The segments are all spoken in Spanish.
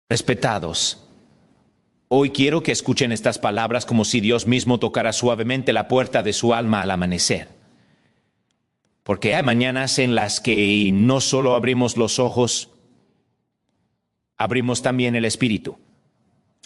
Respetados, hoy quiero que escuchen estas palabras como si Dios mismo tocara suavemente la puerta de su alma al amanecer. Porque hay mañanas en las que no solo abrimos los ojos, abrimos también el espíritu.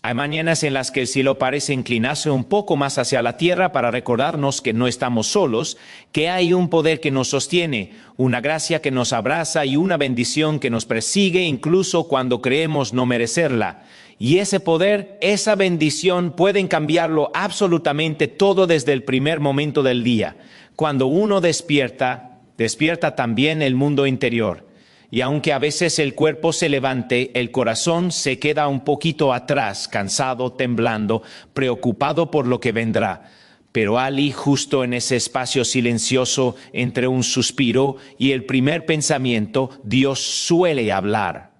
Hay mañanas en las que el cielo parece inclinarse un poco más hacia la tierra para recordarnos que no estamos solos, que hay un poder que nos sostiene, una gracia que nos abraza y una bendición que nos persigue incluso cuando creemos no merecerla. Y ese poder, esa bendición pueden cambiarlo absolutamente todo desde el primer momento del día. Cuando uno despierta, despierta también el mundo interior. Y aunque a veces el cuerpo se levante, el corazón se queda un poquito atrás, cansado, temblando, preocupado por lo que vendrá. Pero allí, justo en ese espacio silencioso entre un suspiro y el primer pensamiento, Dios suele hablar.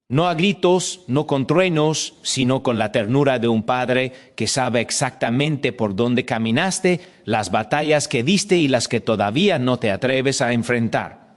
No a gritos, no con truenos, sino con la ternura de un padre que sabe exactamente por dónde caminaste, las batallas que diste y las que todavía no te atreves a enfrentar.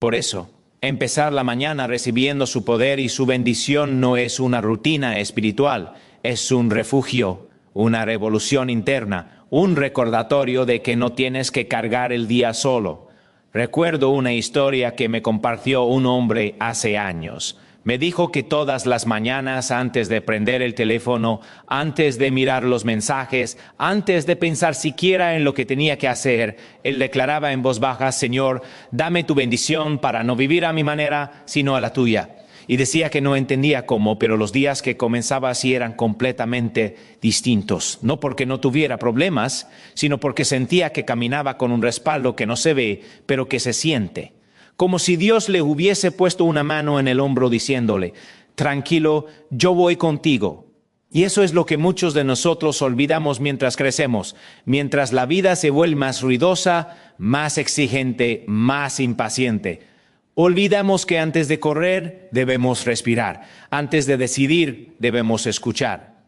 Por eso, empezar la mañana recibiendo su poder y su bendición no es una rutina espiritual, es un refugio, una revolución interna, un recordatorio de que no tienes que cargar el día solo. Recuerdo una historia que me compartió un hombre hace años. Me dijo que todas las mañanas, antes de prender el teléfono, antes de mirar los mensajes, antes de pensar siquiera en lo que tenía que hacer, él declaraba en voz baja: Señor, dame tu bendición para no vivir a mi manera, sino a la tuya. Y decía que no entendía cómo, pero los días que comenzaba así eran completamente distintos. No porque no tuviera problemas, sino porque sentía que caminaba con un respaldo que no se ve, pero que se siente. Como si Dios le hubiese puesto una mano en el hombro diciéndole: tranquilo, yo voy contigo. Y eso es lo que muchos de nosotros olvidamos mientras crecemos, mientras la vida se vuelve más ruidosa, más exigente, más impaciente. Olvidamos que antes de correr debemos respirar, antes de decidir debemos escuchar,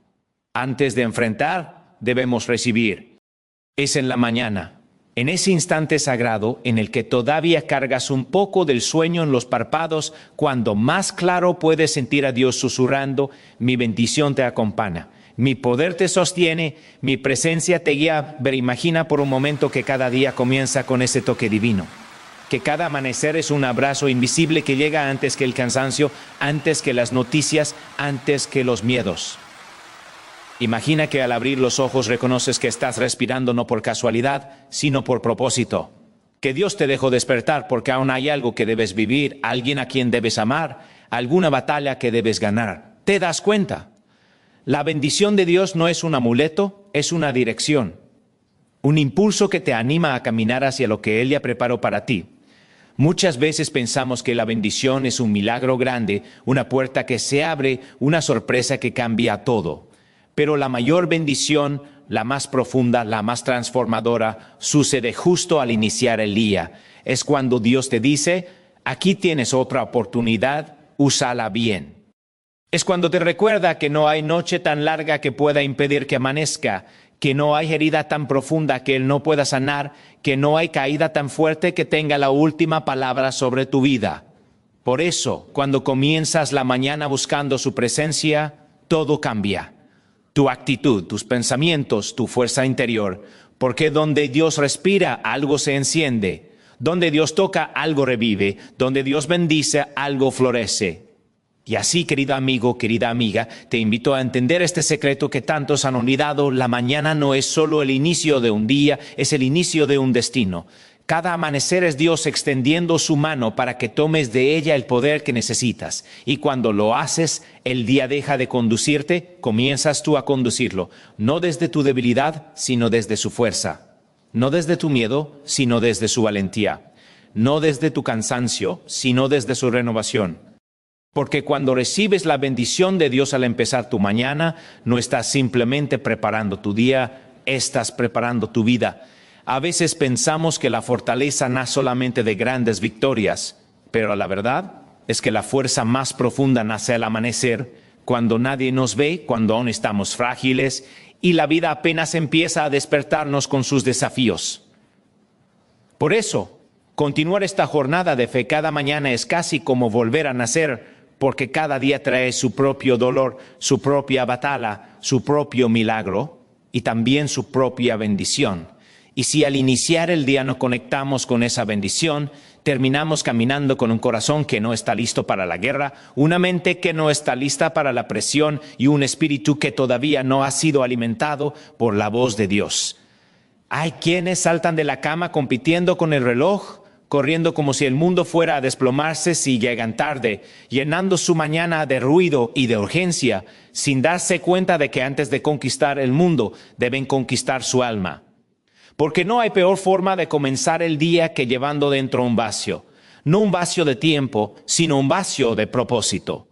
antes de enfrentar debemos recibir. Es en la mañana, en ese instante sagrado en el que todavía cargas un poco del sueño en los párpados, cuando más claro puedes sentir a Dios susurrando: mi bendición te acompaña, mi poder te sostiene, mi presencia te guía. Pero imagina por un momento que cada día comienza con ese toque divino, que cada amanecer es un abrazo invisible que llega antes que el cansancio, antes que las noticias, antes que los miedos. Imagina que al abrir los ojos reconoces que estás respirando no por casualidad, sino por propósito. Que Dios te dejó despertar porque aún hay algo que debes vivir, alguien a quien debes amar, alguna batalla que debes ganar. ¿Te das cuenta? La bendición de Dios no es un amuleto, es una dirección. Un impulso que te anima a caminar hacia lo que Él ya preparó para ti. Muchas veces pensamos que la bendición es un milagro grande, una puerta que se abre, una sorpresa que cambia todo. Pero la mayor bendición, la más profunda, la más transformadora, sucede justo al iniciar el día. Es cuando Dios te dice: aquí tienes otra oportunidad, úsala bien. Es cuando te recuerda que no hay noche tan larga que pueda impedir que amanezca, que no hay herida tan profunda que Él no pueda sanar, que no hay caída tan fuerte que tenga la última palabra sobre tu vida. Por eso, cuando comienzas la mañana buscando su presencia, todo cambia. Tu actitud, tus pensamientos, tu fuerza interior. Porque donde Dios respira, algo se enciende. Donde Dios toca, algo revive. Donde Dios bendice, algo florece. Y así, querido amigo, querida amiga, te invito a entender este secreto que tantos han olvidado. La mañana no es solo el inicio de un día, es el inicio de un destino. Cada amanecer es Dios extendiendo su mano para que tomes de ella el poder que necesitas. Y cuando lo haces, el día deja de conducirte, comienzas tú a conducirlo. No desde tu debilidad, sino desde su fuerza. No desde tu miedo, sino desde su valentía. No desde tu cansancio, sino desde su renovación. Porque cuando recibes la bendición de Dios al empezar tu mañana, no estás simplemente preparando tu día, estás preparando tu vida. A veces pensamos que la fortaleza nace solamente de grandes victorias, pero la verdad es que la fuerza más profunda nace al amanecer, cuando nadie nos ve, cuando aún estamos frágiles y la vida apenas empieza a despertarnos con sus desafíos. Por eso, continuar esta jornada de fe cada mañana es casi como volver a nacer, porque cada día trae su propio dolor, su propia batalla, su propio milagro y también su propia bendición. Y si al iniciar el día no conectamos con esa bendición, terminamos caminando con un corazón que no está listo para la guerra, una mente que no está lista para la presión y un espíritu que todavía no ha sido alimentado por la voz de Dios. Hay quienes saltan de la cama compitiendo con el reloj, corriendo como si el mundo fuera a desplomarse si llegan tarde, llenando su mañana de ruido y de urgencia, sin darse cuenta de que antes de conquistar el mundo deben conquistar su alma. Porque no hay peor forma de comenzar el día que llevando dentro un vacío. No un vacío de tiempo, sino un vacío de propósito.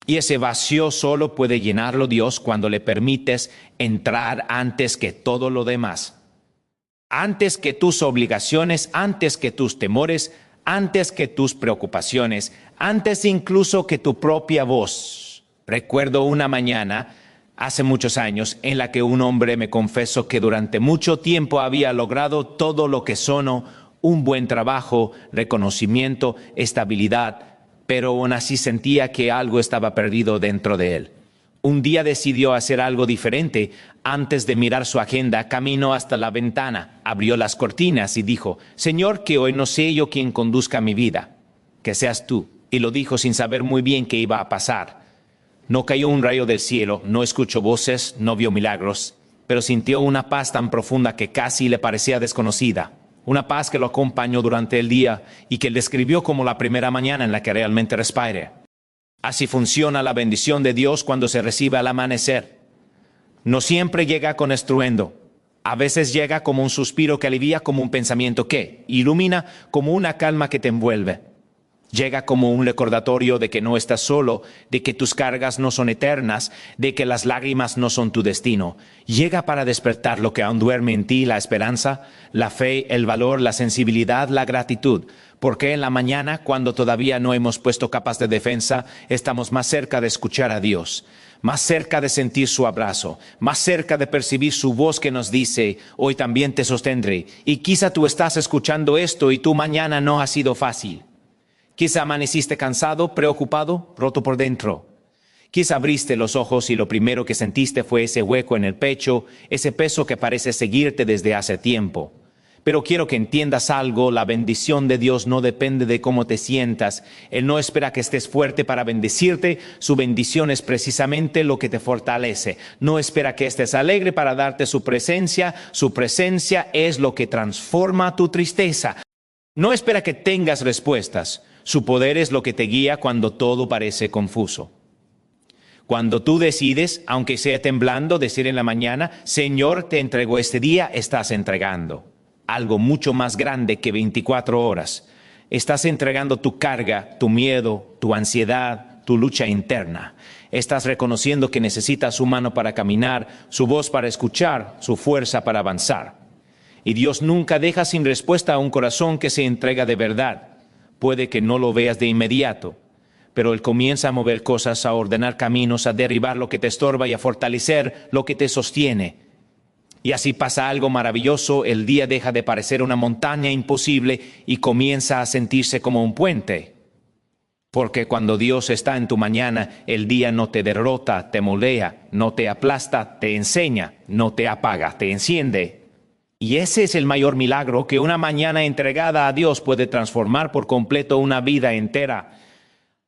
Y ese vacío solo puede llenarlo Dios cuando le permites entrar antes que todo lo demás. Antes que tus obligaciones, antes que tus temores, antes que tus preocupaciones, antes incluso que tu propia voz. Recuerdo una mañana, hace muchos años, en la que un hombre me confesó que durante mucho tiempo había logrado todo lo que sonó, un buen trabajo, reconocimiento, estabilidad, pero aún así sentía que algo estaba perdido dentro de él. Un día decidió hacer algo diferente. Antes de mirar su agenda, caminó hasta la ventana, abrió las cortinas y dijo: Señor, que hoy no sé yo quién conduzca mi vida, que seas tú. Y lo dijo sin saber muy bien qué iba a pasar. No cayó un rayo del cielo, no escuchó voces, no vio milagros, pero sintió una paz tan profunda que casi le parecía desconocida. Una paz que lo acompañó durante el día y que él describió como la primera mañana en la que realmente respire. Así funciona la bendición de Dios cuando se recibe al amanecer. No siempre llega con estruendo. A veces llega como un suspiro que alivia, como un pensamiento que ilumina, como una calma que te envuelve. Llega como un recordatorio de que no estás solo, de que tus cargas no son eternas, de que las lágrimas no son tu destino. Llega para despertar lo que aún duerme en ti, la esperanza, la fe, el valor, la sensibilidad, la gratitud. Porque en la mañana, cuando todavía no hemos puesto capas de defensa, estamos más cerca de escuchar a Dios, más cerca de sentir su abrazo, más cerca de percibir su voz que nos dice: hoy también te sostendré. Y quizá tú estás escuchando esto y tu mañana no ha sido fácil. Quizá amaneciste cansado, preocupado, roto por dentro. Quizá abriste los ojos y lo primero que sentiste fue ese hueco en el pecho, ese peso que parece seguirte desde hace tiempo. Pero quiero que entiendas algo: la bendición de Dios no depende de cómo te sientas. Él no espera que estés fuerte para bendecirte. Su bendición es precisamente lo que te fortalece. No espera que estés alegre para darte su presencia. Su presencia es lo que transforma tu tristeza. No espera que tengas respuestas. Su poder es lo que te guía cuando todo parece confuso. Cuando tú decides, aunque sea temblando, decir en la mañana: Señor, te entrego este día, estás entregando algo mucho más grande que 24 horas. Estás entregando tu carga, tu miedo, tu ansiedad, tu lucha interna. Estás reconociendo que necesitas su mano para caminar, su voz para escuchar, su fuerza para avanzar. Y Dios nunca deja sin respuesta a un corazón que se entrega de verdad. Puede que no lo veas de inmediato, pero Él comienza a mover cosas, a ordenar caminos, a derribar lo que te estorba y a fortalecer lo que te sostiene. Y así pasa algo maravilloso: el día deja de parecer una montaña imposible y comienza a sentirse como un puente. Porque cuando Dios está en tu mañana, el día no te derrota, te moldea, no te aplasta, te enseña, no te apaga, te enciende. Y ese es el mayor milagro, que una mañana entregada a Dios puede transformar por completo una vida entera.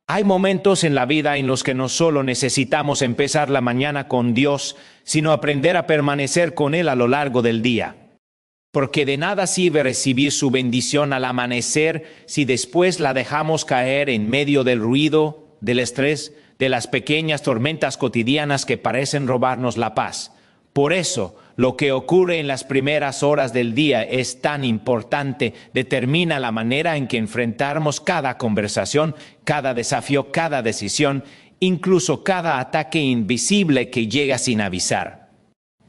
Hay momentos en la vida en los que no solo necesitamos empezar la mañana con Dios, sino aprender a permanecer con Él a lo largo del día. Porque de nada sirve recibir su bendición al amanecer si después la dejamos caer en medio del ruido, del estrés, de las pequeñas tormentas cotidianas que parecen robarnos la paz. Por eso, lo que ocurre en las primeras horas del día es tan importante. Determina la manera en que enfrentamos cada conversación, cada desafío, cada decisión, incluso cada ataque invisible que llega sin avisar.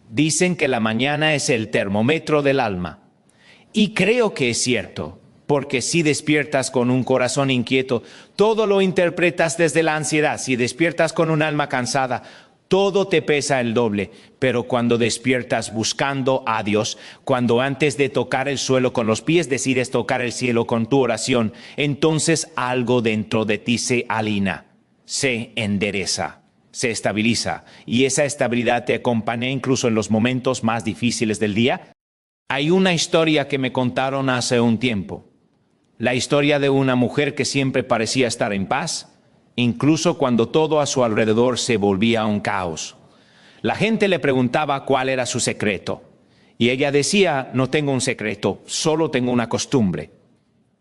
Dicen que la mañana es el termómetro del alma. Y creo que es cierto, porque si despiertas con un corazón inquieto, todo lo interpretas desde la ansiedad. Si despiertas con un alma cansada, todo te pesa el doble. Pero cuando despiertas buscando a Dios, cuando antes de tocar el suelo con los pies decides tocar el cielo con tu oración, entonces algo dentro de ti se alinea. se endereza, se estabiliza, y esa estabilidad te acompaña incluso en los momentos más difíciles del día. Hay una historia que me contaron hace un tiempo, la historia de una mujer que siempre parecía estar en paz, incluso cuando todo a su alrededor se volvía un caos. La gente le preguntaba cuál era su secreto, y ella decía: no tengo un secreto, solo tengo una costumbre.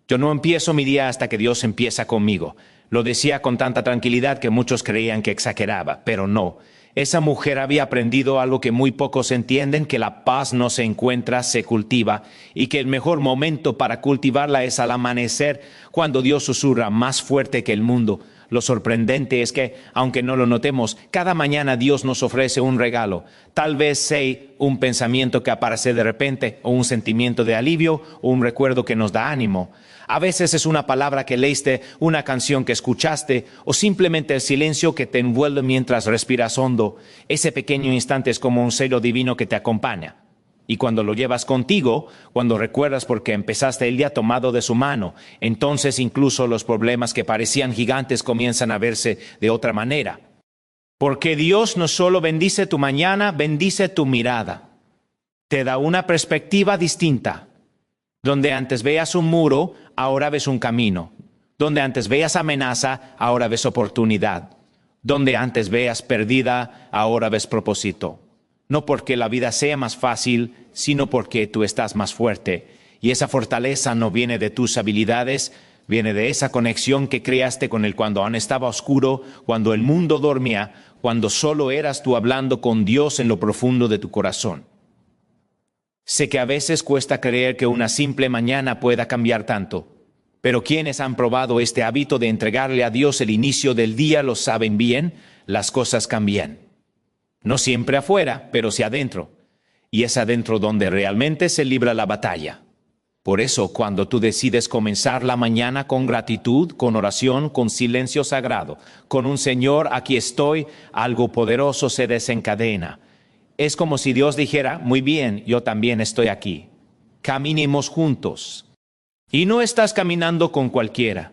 Yo no empiezo mi día hasta que Dios empieza conmigo. Lo decía con tanta tranquilidad que muchos creían que exageraba, pero no. Esa mujer había aprendido algo que muy pocos entienden: que la paz no se encuentra, se cultiva, y que el mejor momento para cultivarla es al amanecer, cuando Dios susurra más fuerte que el mundo. Lo sorprendente es que, aunque no lo notemos, cada mañana Dios nos ofrece un regalo. Tal vez sea un pensamiento que aparece de repente, o un sentimiento de alivio, o un recuerdo que nos da ánimo. A veces es una palabra que leíste, una canción que escuchaste, o simplemente el silencio que te envuelve mientras respiras hondo. Ese pequeño instante es como un sello divino que te acompaña. Y cuando lo llevas contigo, cuando recuerdas porque empezaste el día tomado de su mano, entonces incluso los problemas que parecían gigantes comienzan a verse de otra manera. Porque Dios no solo bendice tu mañana, bendice tu mirada. Te da una perspectiva distinta. Donde antes veas un muro, ahora ves un camino. Donde antes veas amenaza, ahora ves oportunidad. Donde antes veas perdida, ahora ves propósito. No porque la vida sea más fácil, sino porque tú estás más fuerte. Y esa fortaleza no viene de tus habilidades, viene de esa conexión que creaste con Él cuando aún estaba oscuro, cuando el mundo dormía, cuando solo eras tú hablando con Dios en lo profundo de tu corazón. Sé que a veces cuesta creer que una simple mañana pueda cambiar tanto, pero quienes han probado este hábito de entregarle a Dios el inicio del día lo saben bien: las cosas cambian. No siempre afuera, pero sí adentro. Y es adentro donde realmente se libra la batalla. Por eso, cuando tú decides comenzar la mañana con gratitud, con oración, con silencio sagrado, con un Señor, aquí estoy, algo poderoso se desencadena. Es como si Dios dijera: muy bien, yo también estoy aquí. Caminemos juntos. Y no estás caminando con cualquiera.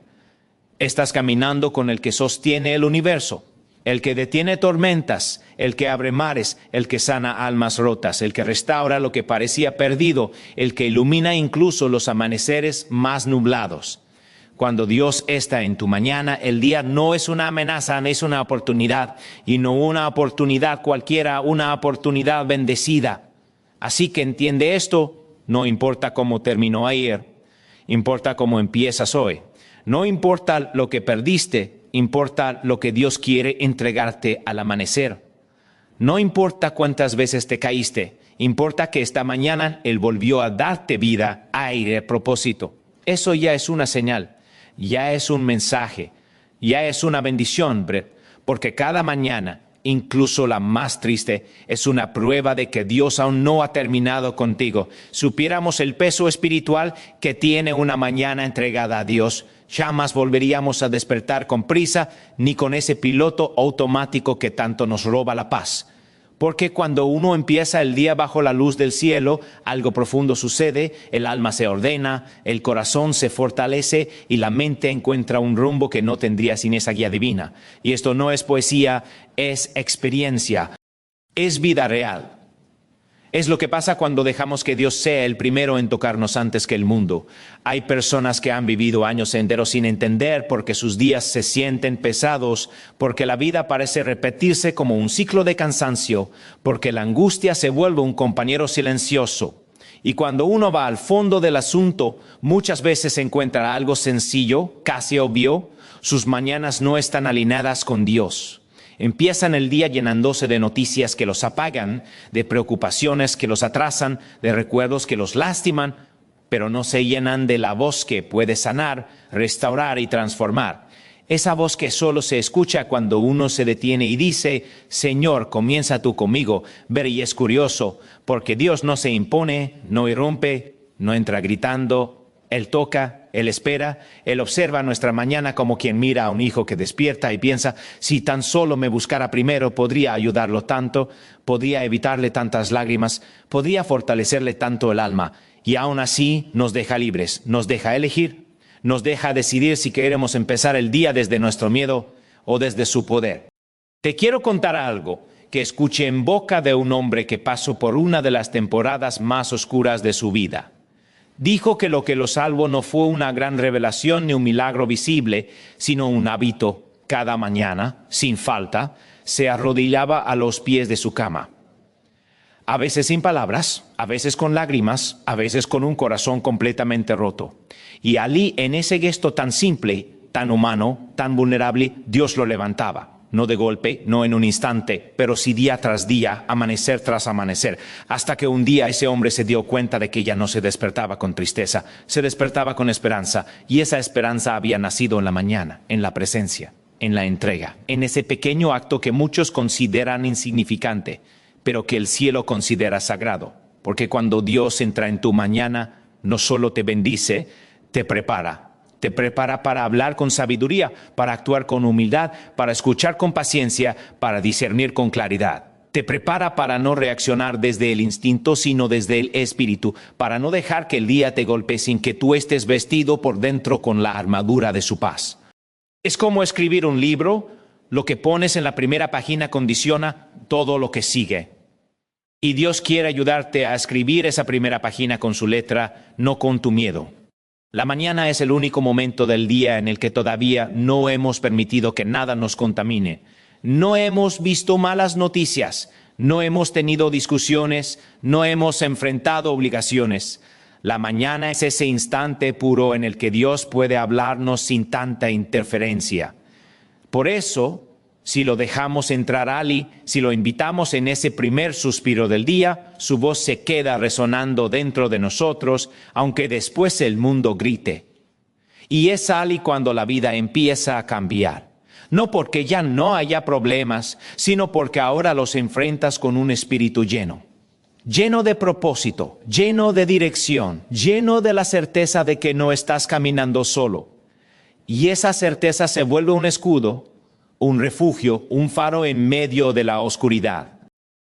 Estás caminando con el que sostiene el universo, el que detiene tormentas, el que abre mares, el que sana almas rotas, el que restaura lo que parecía perdido, el que ilumina incluso los amaneceres más nublados. Cuando Dios está en tu mañana, el día no es una amenaza, es una oportunidad, y no una oportunidad cualquiera, una oportunidad bendecida. Así que entiende esto: no importa cómo terminó ayer, importa cómo empiezas hoy. No importa lo que perdiste, importa lo que Dios quiere entregarte al amanecer. No importa cuántas veces te caíste, importa que esta mañana Él volvió a darte vida, aire, propósito. Eso ya es una señal, ya es un mensaje, ya es una bendición, Brett, porque cada mañana, incluso la más triste, es una prueba de que Dios aún no ha terminado contigo. Supiéramos el peso espiritual que tiene una mañana entregada a Dios, jamás volveríamos a despertar con prisa, ni con ese piloto automático que tanto nos roba la paz. Porque cuando uno empieza el día bajo la luz del cielo, algo profundo sucede, el alma se ordena, el corazón se fortalece y la mente encuentra un rumbo que no tendría sin esa guía divina. Y esto no es poesía, es experiencia, es vida real. Es lo que pasa cuando dejamos que Dios sea el primero en tocarnos antes que el mundo. Hay personas que han vivido años enteros sin entender porque sus días se sienten pesados, porque la vida parece repetirse como un ciclo de cansancio, porque la angustia se vuelve un compañero silencioso. Y cuando uno va al fondo del asunto, muchas veces encuentra algo sencillo, casi obvio: sus mañanas no están alineadas con Dios. Empiezan el día llenándose de noticias que los apagan, de preocupaciones que los atrasan, de recuerdos que los lastiman, pero no se llenan de la voz que puede sanar, restaurar y transformar. Esa voz que solo se escucha cuando uno se detiene y dice: Señor, comienza tú conmigo. Ver, y es curioso, porque Dios no se impone, no irrumpe, no entra gritando. Él toca, Él espera, Él observa nuestra mañana como quien mira a un hijo que despierta y piensa: si tan solo me buscara primero, podría ayudarlo tanto, podría evitarle tantas lágrimas, podría fortalecerle tanto el alma. Y aún así nos deja libres, nos deja elegir, nos deja decidir si queremos empezar el día desde nuestro miedo o desde su poder. Te quiero contar algo que escuché en boca de un hombre que pasó por una de las temporadas más oscuras de su vida. Dijo que lo que lo salvó no fue una gran revelación ni un milagro visible, sino un hábito. Cada mañana, sin falta, se arrodillaba a los pies de su cama. A veces sin palabras, a veces con lágrimas, a veces con un corazón completamente roto. Y allí, en ese gesto tan simple, tan humano, tan vulnerable, Dios lo levantaba. No de golpe, no en un instante, pero sí día tras día, amanecer tras amanecer, hasta que un día ese hombre se dio cuenta de que ya no se despertaba con tristeza, se despertaba con esperanza, y esa esperanza había nacido en la mañana, en la presencia, en la entrega, en ese pequeño acto que muchos consideran insignificante, pero que el cielo considera sagrado, porque cuando Dios entra en tu mañana, no solo te bendice, te prepara para hablar con sabiduría, para actuar con humildad, para escuchar con paciencia, para discernir con claridad. Te prepara para no reaccionar desde el instinto, sino desde el espíritu, para no dejar que el día te golpee sin que tú estés vestido por dentro con la armadura de su paz. Es como escribir un libro, lo que pones en la primera página condiciona todo lo que sigue. Y Dios quiere ayudarte a escribir esa primera página con su letra, no con tu miedo. La mañana es el único momento del día en el que todavía no hemos permitido que nada nos contamine. No hemos visto malas noticias, no hemos tenido discusiones, no hemos enfrentado obligaciones. La mañana es ese instante puro en el que Dios puede hablarnos sin tanta interferencia. Por eso, si lo dejamos entrar allí, si lo invitamos en ese primer suspiro del día, su voz se queda resonando dentro de nosotros, aunque después el mundo grite. Y es allí cuando la vida empieza a cambiar. No porque ya no haya problemas, sino porque ahora los enfrentas con un espíritu lleno. Lleno de propósito, lleno de dirección, lleno de la certeza de que no estás caminando solo. Y esa certeza se vuelve un escudo, un refugio, un faro en medio de la oscuridad.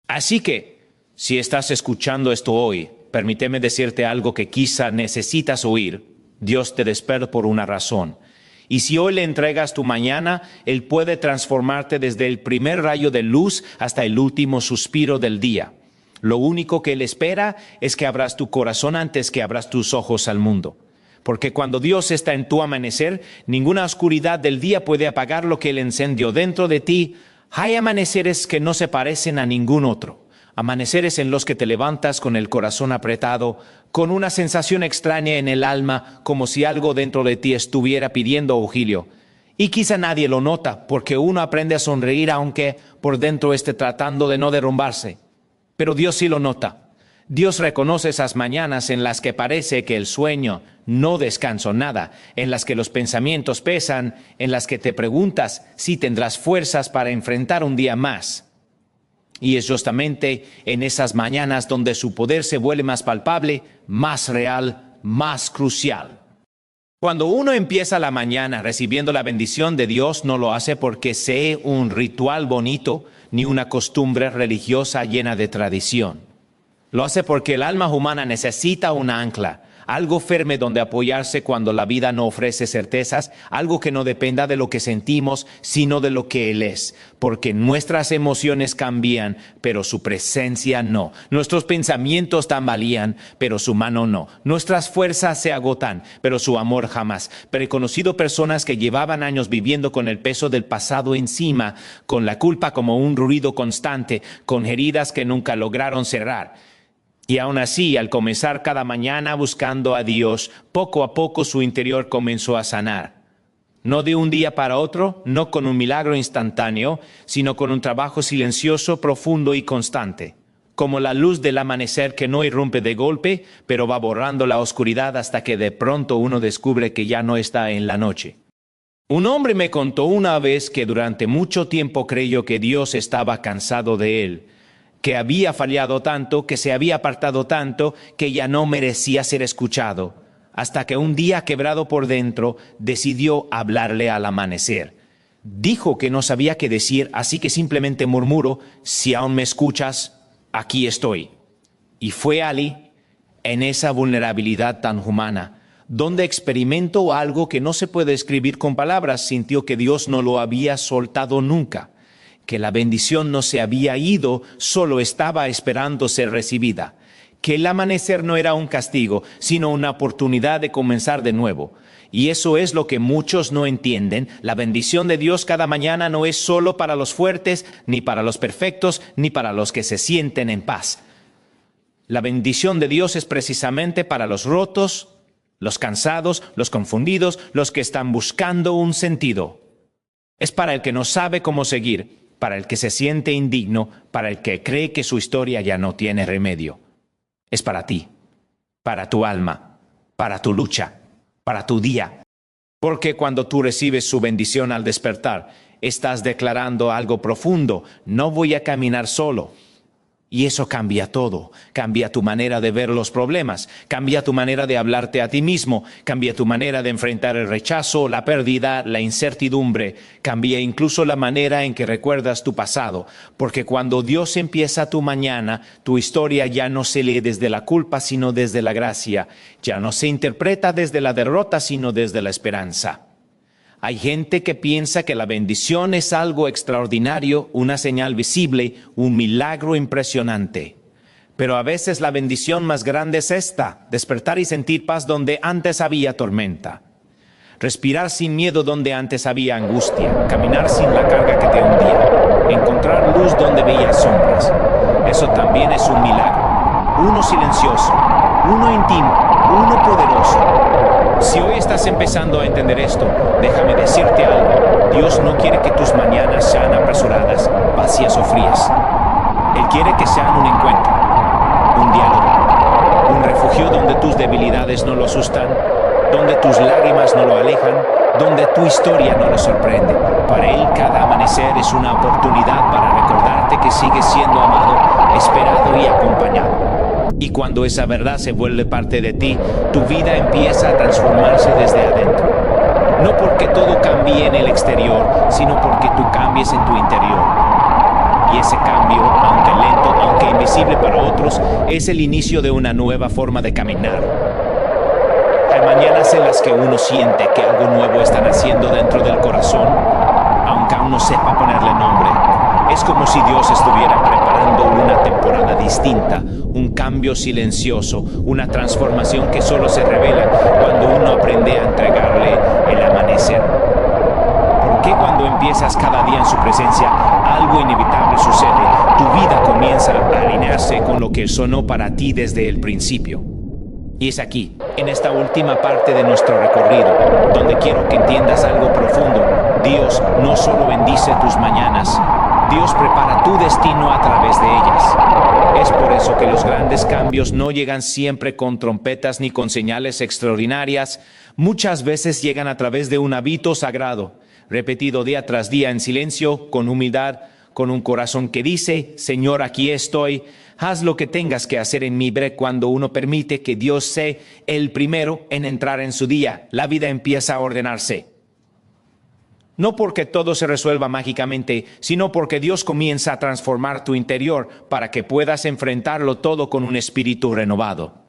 Así que, si estás escuchando esto hoy, permíteme decirte algo que quizá necesitas oír. Dios te despertó por una razón. Y si hoy le entregas tu mañana, Él puede transformarte desde el primer rayo de luz hasta el último suspiro del día. Lo único que Él espera es que abras tu corazón antes que abras tus ojos al mundo. Porque cuando Dios está en tu amanecer, ninguna oscuridad del día puede apagar lo que Él encendió dentro de ti. Hay amaneceres que no se parecen a ningún otro. Amaneceres en los que te levantas con el corazón apretado, con una sensación extraña en el alma, como si algo dentro de ti estuviera pidiendo auxilio. Y quizá nadie lo nota, porque uno aprende a sonreír aunque por dentro esté tratando de no derrumbarse. Pero Dios sí lo nota. Dios reconoce esas mañanas en las que parece que el sueño no descansa nada, en las que los pensamientos pesan, en las que te preguntas si tendrás fuerzas para enfrentar un día más. Y es justamente en esas mañanas donde su poder se vuelve más palpable, más real, más crucial. Cuando uno empieza la mañana recibiendo la bendición de Dios, no lo hace porque sea un ritual bonito ni una costumbre religiosa llena de tradición. Lo hace porque el alma humana necesita un ancla, algo firme donde apoyarse cuando la vida no ofrece certezas, algo que no dependa de lo que sentimos, sino de lo que Él es. Porque nuestras emociones cambian, pero su presencia no. Nuestros pensamientos tambalían, pero su mano no. Nuestras fuerzas se agotan, pero su amor jamás. Pero he conocido personas que llevaban años viviendo con el peso del pasado encima, con la culpa como un ruido constante, con heridas que nunca lograron cerrar. Y aún así, al comenzar cada mañana buscando a Dios, poco a poco su interior comenzó a sanar. No de un día para otro, no con un milagro instantáneo, sino con un trabajo silencioso, profundo y constante. Como la luz del amanecer que no irrumpe de golpe, pero va borrando la oscuridad hasta que de pronto uno descubre que ya no está en la noche. Un hombre me contó una vez que durante mucho tiempo creyó que Dios estaba cansado de él, que había fallado tanto, que se había apartado tanto, que ya no merecía ser escuchado, hasta que un día, quebrado por dentro, decidió hablarle al amanecer. Dijo que no sabía qué decir, así que simplemente murmuró: si aún me escuchas, aquí estoy. Y fue allí, en esa vulnerabilidad tan humana, donde experimentó algo que no se puede escribir con palabras. Sintió que Dios no lo había soltado nunca, que la bendición no se había ido, solo estaba esperando ser recibida, que el amanecer no era un castigo, sino una oportunidad de comenzar de nuevo. Y eso es lo que muchos no entienden. La bendición de Dios cada mañana no es solo para los fuertes, ni para los perfectos, ni para los que se sienten en paz. La bendición de Dios es precisamente para los rotos, los cansados, los confundidos, los que están buscando un sentido. Es para el que no sabe cómo seguir, para el que se siente indigno, para el que cree que su historia ya no tiene remedio. Es para ti, para tu alma, para tu lucha, para tu día. Porque cuando tú recibes su bendición al despertar, estás declarando algo profundo: no voy a caminar solo. Y eso cambia todo. Cambia tu manera de ver los problemas, cambia tu manera de hablarte a ti mismo, cambia tu manera de enfrentar el rechazo, la pérdida, la incertidumbre, cambia incluso la manera en que recuerdas tu pasado. Porque cuando Dios empieza tu mañana, tu historia ya no se lee desde la culpa, sino desde la gracia. Ya no se interpreta desde la derrota, sino desde la esperanza. Hay gente que piensa que la bendición es algo extraordinario, una señal visible, un milagro impresionante. Pero a veces la bendición más grande es esta: despertar y sentir paz donde antes había tormenta. Respirar sin miedo donde antes había angustia. Caminar sin la carga que te hundía. Encontrar luz donde veías sombras. Eso también es un milagro. Uno silencioso, uno íntimo, uno poderoso. Si hoy estás empezando a entender esto, déjame decirte algo. Dios no quiere que tus mañanas sean apresuradas, vacías o frías. Él quiere que sean un encuentro, un diálogo, un refugio donde tus debilidades no lo asustan, donde tus lágrimas no lo alejan, donde tu historia no lo sorprende. Para Él cada amanecer es una oportunidad para recordarte que sigues siendo amado, esperado y acompañado. Y cuando esa verdad se vuelve parte de ti, tu vida empieza a transformarse desde adentro. No porque todo cambie en el exterior, sino porque tú cambies en tu interior. Y ese cambio, aunque lento, aunque invisible para otros, es el inicio de una nueva forma de caminar. Hay mañanas en las que uno siente que algo nuevo está naciendo dentro del corazón, aunque aún no sepa ponerle nombre. Es como si Dios estuviera preparando una temporada distinta, un cambio silencioso, una transformación que solo se revela cuando uno aprende a entregarle el amanecer. Porque cuando empiezas cada día en su presencia, algo inevitable sucede. Tu vida comienza a alinearse con lo que sonó para ti desde el principio. Y es aquí, en esta última parte de nuestro recorrido, donde quiero que entiendas algo profundo. Dios no solo bendice tus mañanas, Dios prepara tu destino a través de ellas. Es por eso que los grandes cambios no llegan siempre con trompetas ni con señales extraordinarias. Muchas veces llegan a través de un hábito sagrado, repetido día tras día en silencio, con humildad, con un corazón que dice: Señor, aquí estoy, haz lo que tengas que hacer en mi vida. Cuando uno permite que Dios sea el primero en entrar en su día, la vida empieza a ordenarse. No porque todo se resuelva mágicamente, sino porque Dios comienza a transformar tu interior para que puedas enfrentarlo todo con un espíritu renovado.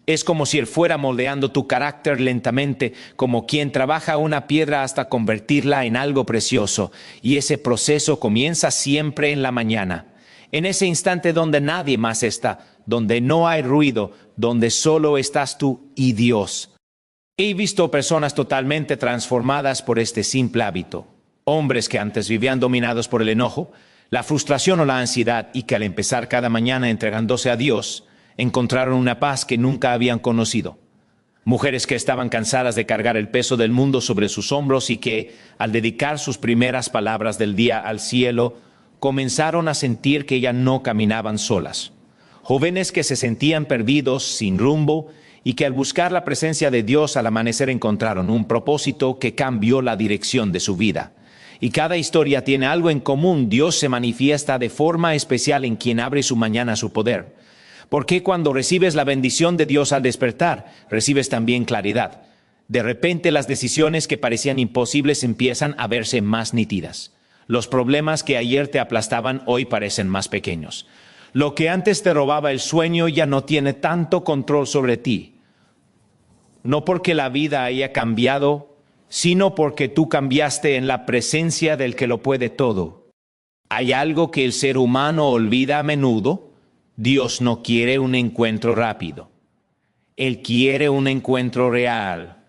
Es como si Él fuera moldeando tu carácter lentamente, como quien trabaja una piedra hasta convertirla en algo precioso. Y ese proceso comienza siempre en la mañana, en ese instante donde nadie más está, donde no hay ruido, donde solo estás tú y Dios. He visto personas totalmente transformadas por este simple hábito. Hombres que antes vivían dominados por el enojo, la frustración o la ansiedad, y que al empezar cada mañana entregándose a Dios, encontraron una paz que nunca habían conocido. Mujeres que estaban cansadas de cargar el peso del mundo sobre sus hombros y que, al dedicar sus primeras palabras del día al cielo, comenzaron a sentir que ya no caminaban solas. Jóvenes que se sentían perdidos, sin rumbo, y que al buscar la presencia de Dios al amanecer encontraron un propósito que cambió la dirección de su vida. Y cada historia tiene algo en común: Dios se manifiesta de forma especial en quien abre su mañana a su poder. Porque cuando recibes la bendición de Dios al despertar, recibes también claridad. De repente las decisiones que parecían imposibles empiezan a verse más nítidas. Los problemas que ayer te aplastaban hoy parecen más pequeños. Lo que antes te robaba el sueño ya no tiene tanto control sobre ti. no porque la vida haya cambiado, sino porque tú cambiaste en la presencia del que lo puede todo. Hay algo que el ser humano olvida a menudo. Dios no quiere un encuentro rápido. Él quiere un encuentro real.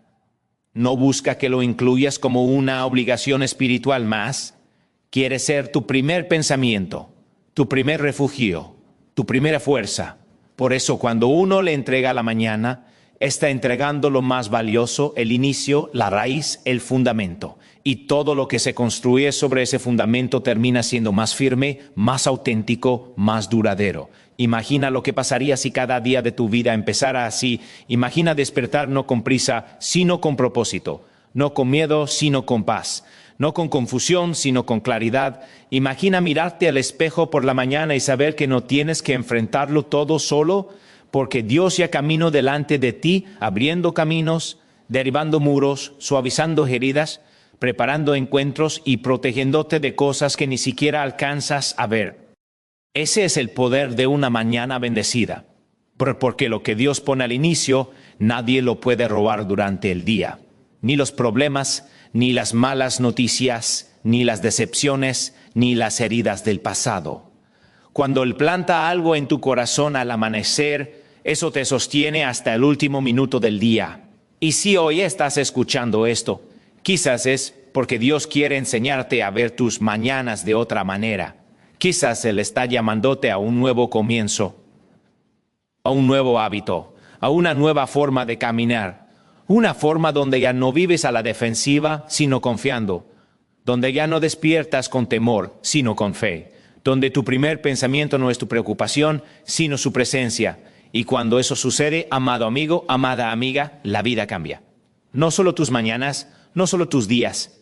No busca que lo incluyas como una obligación espiritual más. Quiere ser tu primer pensamiento, tu primer refugio, tu primera fuerza. Por eso cuando uno le entrega la mañana, está entregando lo más valioso, el inicio, la raíz, el fundamento. Y todo lo que se construye sobre ese fundamento termina siendo más firme, más auténtico, más duradero. Imagina lo que pasaría si cada día de tu vida empezara así. Imagina despertar no con prisa, sino con propósito. No con miedo, sino con paz. No con confusión, sino con claridad. Imagina mirarte al espejo por la mañana y saber que no tienes que enfrentarlo todo solo, porque Dios ya caminó delante de ti, abriendo caminos, derribando muros, suavizando heridas, preparando encuentros y protegiéndote de cosas que ni siquiera alcanzas a ver. Ese es el poder de una mañana bendecida, porque lo que Dios pone al inicio, nadie lo puede robar durante el día. Ni los problemas, ni las malas noticias, ni las decepciones, ni las heridas del pasado. Cuando Él planta algo en tu corazón al amanecer, eso te sostiene hasta el último minuto del día. Y si hoy estás escuchando esto, quizás es porque Dios quiere enseñarte a ver tus mañanas de otra manera. Quizás Él está llamándote a un nuevo comienzo, a un nuevo hábito, a una nueva forma de caminar. Una forma donde ya no vives a la defensiva, sino confiando. Donde ya no despiertas con temor, sino con fe. Donde tu primer pensamiento no es tu preocupación, sino su presencia. Y cuando eso sucede, amado amigo, amada amiga, la vida cambia. No solo tus mañanas, no solo tus días.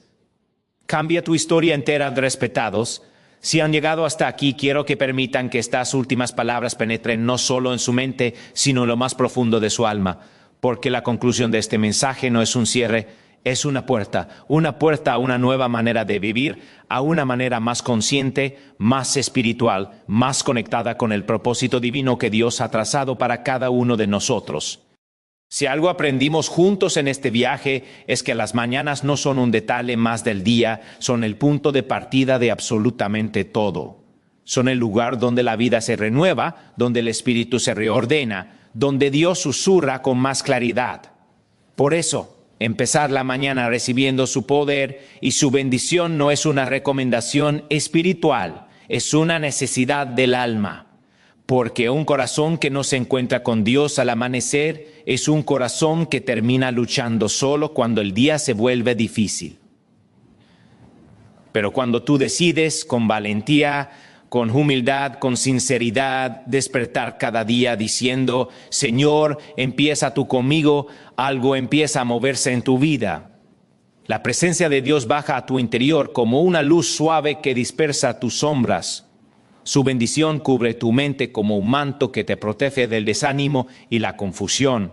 Cambia tu historia entera de respetados. Si han llegado hasta aquí, quiero que permitan que estas últimas palabras penetren no solo en su mente, sino en lo más profundo de su alma. Porque la conclusión de este mensaje no es un cierre, es una puerta a una nueva manera de vivir, a una manera más consciente, más espiritual, más conectada con el propósito divino que Dios ha trazado para cada uno de nosotros. Si algo aprendimos juntos en este viaje es que las mañanas no son un detalle más del día, son el punto de partida de absolutamente todo. Son el lugar donde la vida se renueva, donde el espíritu se reordena, donde Dios susurra con más claridad. Por eso, empezar la mañana recibiendo su poder y su bendición no es una recomendación espiritual, es una necesidad del alma. Porque un corazón que no se encuentra con Dios al amanecer es un corazón que termina luchando solo cuando el día se vuelve difícil. Pero cuando tú decides con valentía, con humildad, con sinceridad, despertar cada día diciendo, Señor, empieza tú conmigo, algo empieza a moverse en tu vida. La presencia de Dios baja a tu interior como una luz suave que dispersa tus sombras. Su bendición cubre tu mente como un manto que te protege del desánimo y la confusión.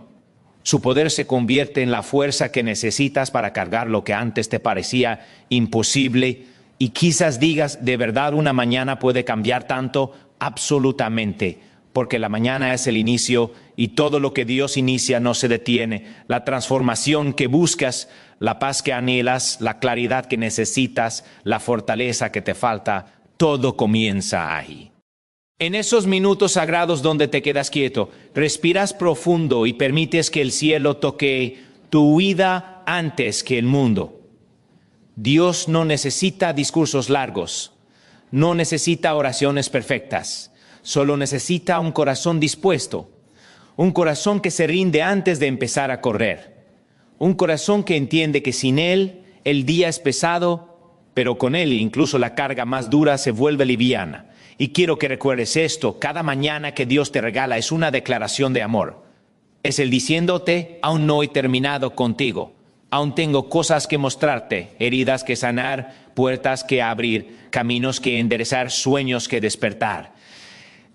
Su poder se convierte en la fuerza que necesitas para cargar lo que antes te parecía imposible. Y quizás digas, ¿de verdad una mañana puede cambiar tanto? Absolutamente, porque la mañana es el inicio y todo lo que Dios inicia no se detiene. La transformación que buscas, la paz que anhelas, la claridad que necesitas, la fortaleza que te falta, todo comienza ahí. En esos minutos sagrados donde te quedas quieto, respiras profundo y permites que el cielo toque tu vida antes que el mundo. Dios no necesita discursos largos, no necesita oraciones perfectas, solo necesita un corazón dispuesto, un corazón que se rinde antes de empezar a correr, un corazón que entiende que sin Él el día es pesado, pero con Él incluso la carga más dura se vuelve liviana. Y quiero que recuerdes esto, cada mañana que Dios te regala es una declaración de amor. Es Él diciéndote, aún no he terminado contigo. Aún tengo cosas que mostrarte, heridas que sanar, puertas que abrir, caminos que enderezar, sueños que despertar.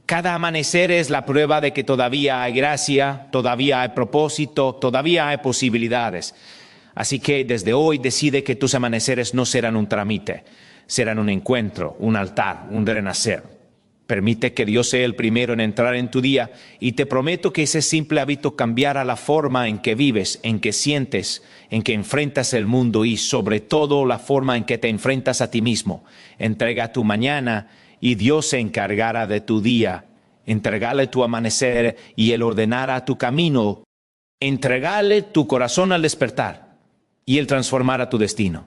Cada amanecer es la prueba de que todavía hay gracia, todavía hay propósito, todavía hay posibilidades. Así que desde hoy decide que tus amaneceres no serán un trámite, serán un encuentro, un altar, un renacer. Permite que Dios sea el primero en entrar en tu día y te prometo que ese simple hábito cambiará la forma en que vives, en que sientes, en que enfrentas el mundo y sobre todo la forma en que te enfrentas a ti mismo. Entrega tu mañana y Dios se encargará de tu día. Entregale tu amanecer y Él ordenará tu camino. Entregale tu corazón al despertar y Él transformará tu destino.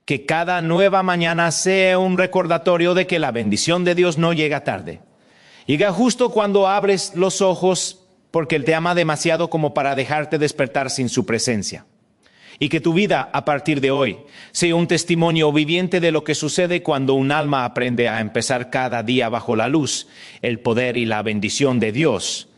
Que cada nueva mañana sea un recordatorio de que la bendición de Dios no llega tarde. Llega justo cuando abres los ojos porque Él te ama demasiado como para dejarte despertar sin su presencia. Y que tu vida a partir de hoy sea un testimonio viviente de lo que sucede cuando un alma aprende a empezar cada día bajo la luz, el poder y la bendición de Dios